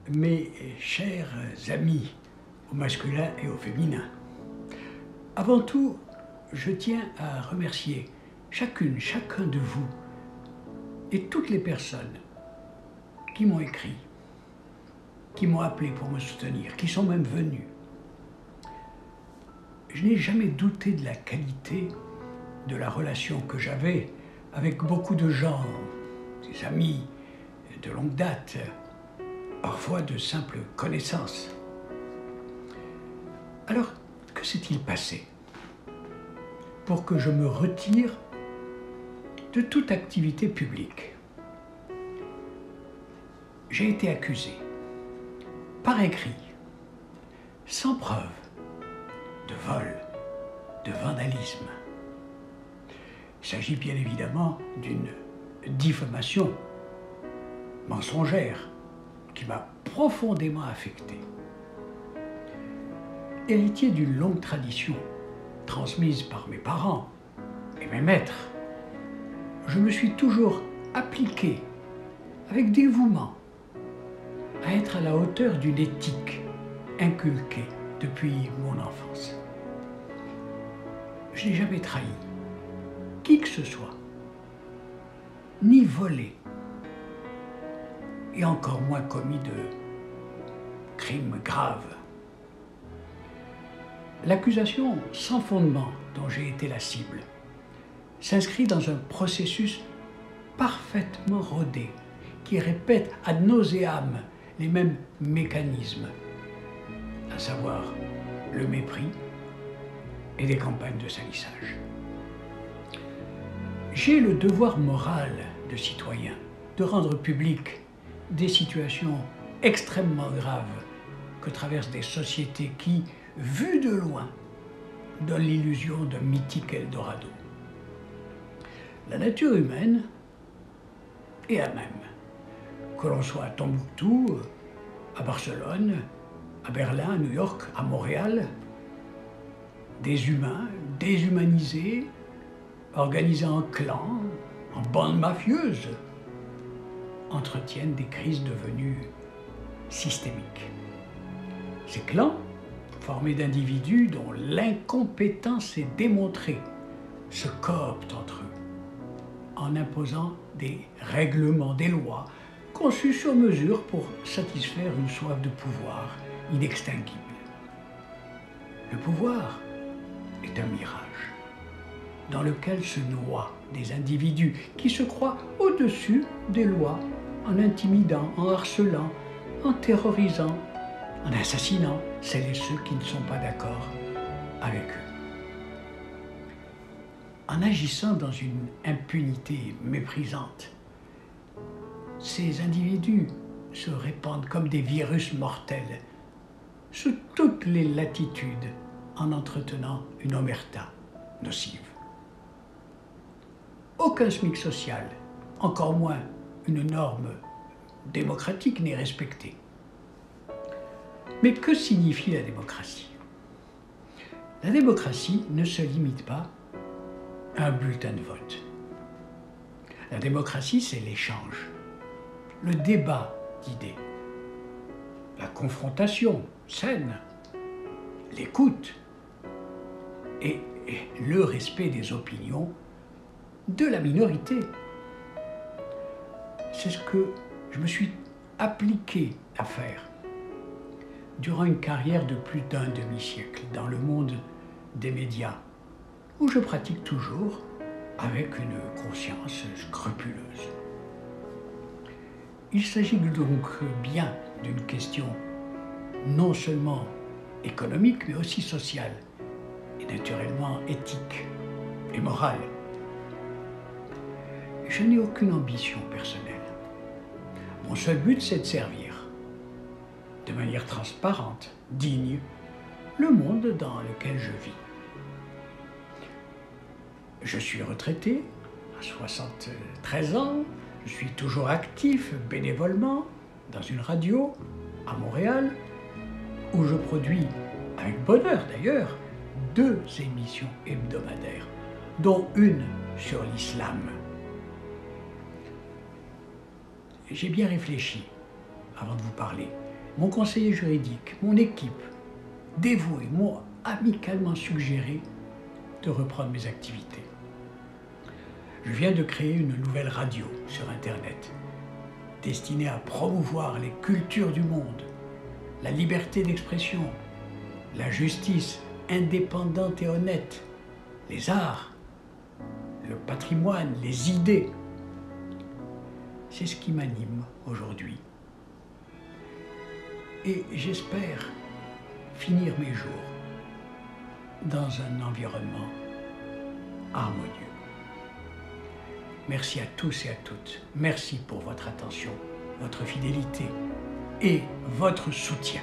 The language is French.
mes chers amis au masculin et au féminin. Avant tout, je tiens à remercier chacune, chacun de vous et toutes les personnes qui m'ont écrit, qui m'ont appelé pour me soutenir, qui sont même venus. Je n'ai jamais douté de la qualité de la relation que j'avais avec beaucoup de gens, des amis de longue date, parfois de simples connaissances. Alors, que s'est-il passé pour que je me retire de toute activité publique? J'ai été accusé, par écrit, sans preuve, de vol, de vandalisme. Il s'agit bien évidemment d'une diffamation mensongère qui m'a profondément affecté. Héritier d'une longue tradition transmise par mes parents et mes maîtres, je me suis toujours appliqué avec dévouement à être à la hauteur d'une éthique inculquée depuis mon enfance. Je n'ai jamais trahi qui que ce soit, ni volé, et encore moins commis de crimes graves. L'accusation sans fondement dont j'ai été la cible s'inscrit dans un processus parfaitement rodé qui répète ad nauseam les mêmes mécanismes, à savoir le mépris et des campagnes de salissage. J'ai le devoir moral de citoyen de rendre public des situations extrêmement graves que traversent des sociétés qui, vues de loin, donnent l'illusion d'un mythique Eldorado. La nature humaine est la même, que l'on soit à Tombouctou, à Barcelone, à Berlin, à New York, à Montréal. Des humains déshumanisés, organisés en clans, en bandes mafieuses, entretiennent des crises devenues systémiques. Ces clans, formés d'individus dont l'incompétence est démontrée, se cooptent entre eux, en imposant des règlements, des lois, conçus sur mesure pour satisfaire une soif de pouvoir inextinguible. Le pouvoir est un mirage dans lequel se noient des individus qui se croient au-dessus des lois en intimidant, en harcelant, en terrorisant, en assassinant celles et ceux qui ne sont pas d'accord avec eux. En agissant dans une impunité méprisante, ces individus se répandent comme des virus mortels sous toutes les latitudes en entretenant une omerta nocive. Aucun SMIC social, encore moins une norme démocratique n'est respecté. Mais que signifie la démocratie? La démocratie ne se limite pas à un bulletin de vote. La démocratie, c'est l'échange, le débat d'idées, la confrontation saine, l'écoute et le respect des opinions de la minorité. C'est ce que je me suis appliqué à faire durant une carrière de plus d'un demi-siècle dans le monde des médias, où je pratique toujours avec une conscience scrupuleuse. Il s'agit donc bien d'une question non seulement économique, mais aussi sociale, et naturellement éthique et morale. Je n'ai aucune ambition personnelle. Mon seul but, c'est de servir, de manière transparente, digne, le monde dans lequel je vis. Je suis retraité à 73 ans, je suis toujours actif bénévolement dans une radio à Montréal, où je produis, avec bonheur d'ailleurs, 2 émissions hebdomadaires, dont une sur l'islam. J'ai bien réfléchi avant de vous parler. mon conseiller juridique, mon équipe, dévouée, m'ont amicalement suggéré de reprendre mes activités. Je viens de créer une nouvelle radio sur Internet, destinée à promouvoir les cultures du monde, la liberté d'expression, la justice indépendante et honnête, les arts, le patrimoine, les idées. C'est ce qui m'anime aujourd'hui. Et j'espère finir mes jours dans un environnement harmonieux. Merci à tous et à toutes. Merci pour votre attention, votre fidélité et votre soutien.